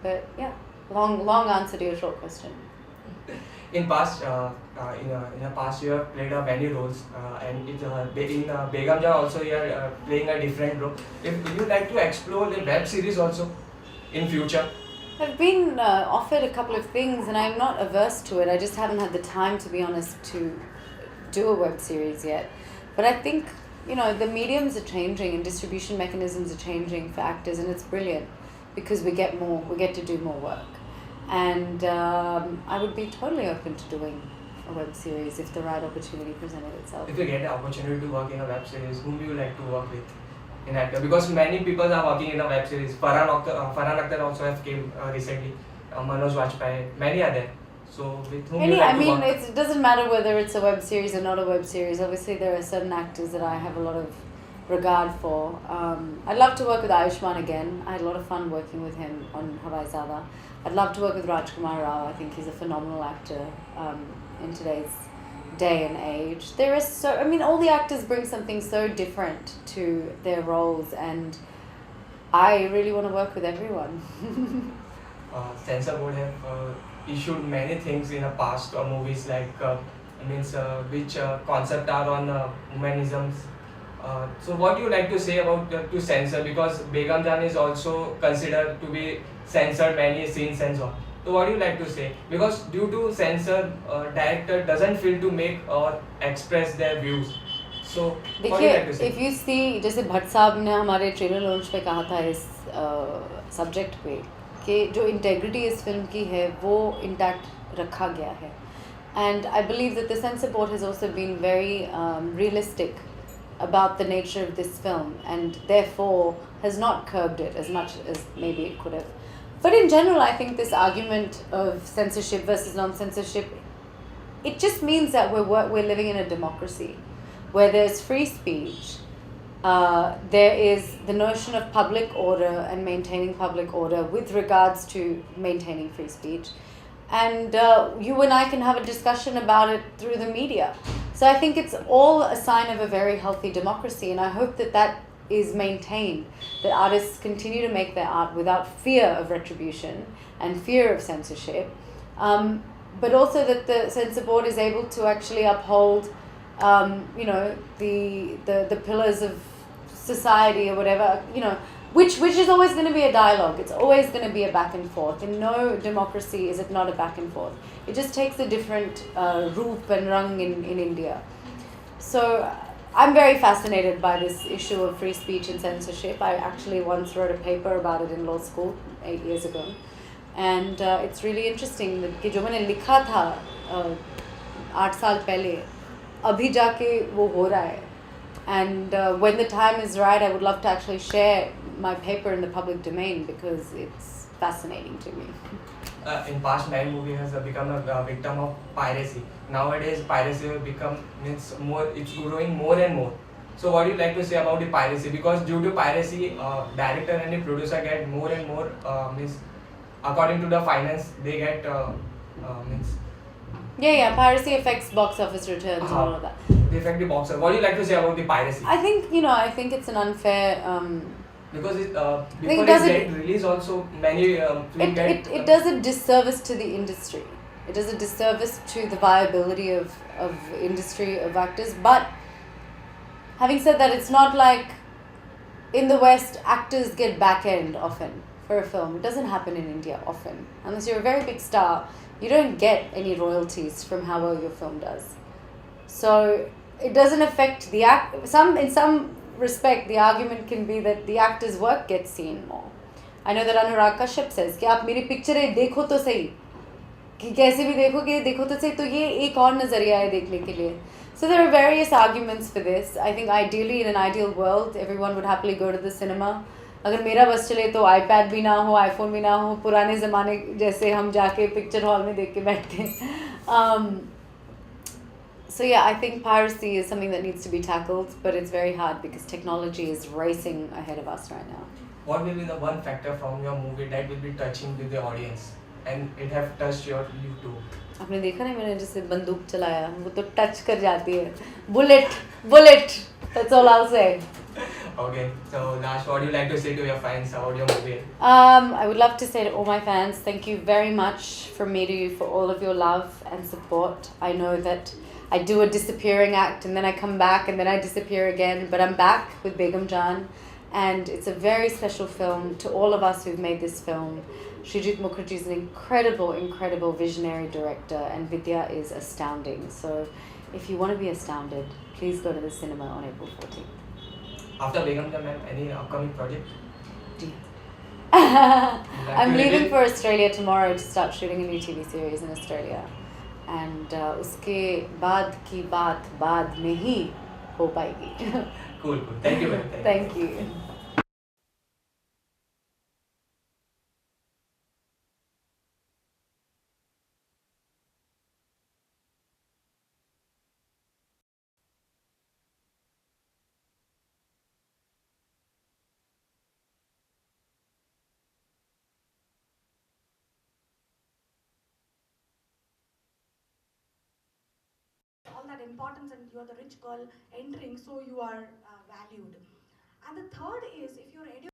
But yeah, long answer to your short question. In past, in the past, you have played many roles, and in Begum Jaan also you are playing a different role. If you like to explore the web series also in future. I've been offered a couple of things, and I'm not averse to it. I just haven't had the time, to be honest, to do a web series yet. But I think, the mediums are changing and distribution mechanisms are changing for actors, and it's brilliant because we get to do more work. And I would be totally open to doing a web series if the right opportunity presented itself. If you get the opportunity to work in a web series, whom do you like to work with in actor? Because many people are working in a web series. Farhan Akhtar also have came recently. Manoj Vajpayee, many are there. So with whom you like to work? It doesn't matter whether it's a web series or not a web series. Obviously, there are certain actors that I have a lot of regard for. I'd love to work with Ayushmann again. I had a lot of fun working with him on Havaizada. I'd love to work with Rajkumar Rao. I think he's a phenomenal actor in today's day and age. There is all the actors bring something so different to their roles, and I really want to work with everyone. Censor board have issued many things in the past movies like which concept are on humanisms. So what do you like to say about to censor, because Begum Jaan is also considered to be censored many scenes and so on. So what do you like to say? Because due to censor, director doesn't feel to make or express their views. So what do you like to say? If you see, जैसे भट्ट साहब ने हमारे trailer launch पे कहा था इस subject पे कि जो इंटेग्रिटी इस फिल्म की है वो इंटैक्ट रखा गया है. And I believe that the censor board has also been very realistic about the nature of this film, and therefore has not curbed it as much as maybe it could have. But in general, I think this argument of censorship versus non-censorship, it just means that we're living in a democracy where there's free speech. There is the notion of public order and maintaining public order with regards to maintaining free speech. And you and I can have a discussion about it through the media. So I think it's all a sign of a very healthy democracy, and I hope that that is maintained, that artists continue to make their art without fear of retribution and fear of censorship, but also that the censor board is able to actually uphold the pillars of society or whatever, which is always going to be a dialogue. It's always going to be a back and forth. In no democracy is it not a back and forth. It just takes a different roop and rung in India. So I'm very fascinated by this issue of free speech and censorship. I actually once wrote a paper about it in law school 8 years ago. And it's really interesting that जो मैंने लिखा था 8 साल पहले अभी जाके वो हो रहा है. And when the time is right, I would love to actually share my paper in the public domain because it's fascinating to me. In past, many movie has become a victim of piracy. Nowadays, piracy has become it's growing more and more. So what do you like to say about the piracy? Because due to piracy, director and the producer get more and more according to the finance they get piracy affects box office returns and all of that. They affect the box office. What do you like to say about the piracy? I think it's an unfair. Because before it get released, also many it does a disservice to the industry. It does a disservice to the viability of industry of actors. But having said that, it's not like in the West actors get back end often for a film. It doesn't happen in India often. Unless you're a very big star, you don't get any royalties from how well your film does. So it doesn't affect the in some respect, the argument can be that the actor's work gets seen more. I know that Anurag Kashyap says कि आप मेरी पिक्चरें देखो तो सही, कि कैसे भी देखोगे देखो तो सही, तो ये एक और नज़रिया है देखने के लिए. So there are various arguments for this. I think ideally in an ideal world, everyone would happily go to the cinema. अगर मेरा बस चले तो iPad भी ना हो, iPhone भी ना हो, पुराने ज़माने जैसे हम जाके पिक्चर हॉल में देख के बैठते. So yeah, I think piracy is something that needs to be tackled, but it's very hard because technology is racing ahead of us right now. What will be the one factor from your movie that will be touching with the audience and it have touched you too? आपने देखा नहीं मैंने जैसे बंदूक चलाया, वो तो touch कर जाती है. Bullet, that's all I'll say. Okay, so last, what do you like to say to your fans about your movie? I would love to say to all my fans, thank you very much from me to you for all of your love and support. I know that I do a disappearing act and then I come back and then I disappear again, but I'm back with Begum Jan, and it's a very special film to all of us who've made this film. Srijit Mukherjee is an incredible, incredible visionary director, and Vidya is astounding. So if you want to be astounded, please go to the cinema on April 14th. After Begum Jam, ma'am, any upcoming project? I'm leaving for Australia tomorrow to start shooting a new TV series in Australia, and उसके बाद की बात बाद में ही हो पाएगी. Cool, cool. Thank you, ma'am. Thank you. all that importance, and you're the rich girl entering, so you are valued. And the third is, if you're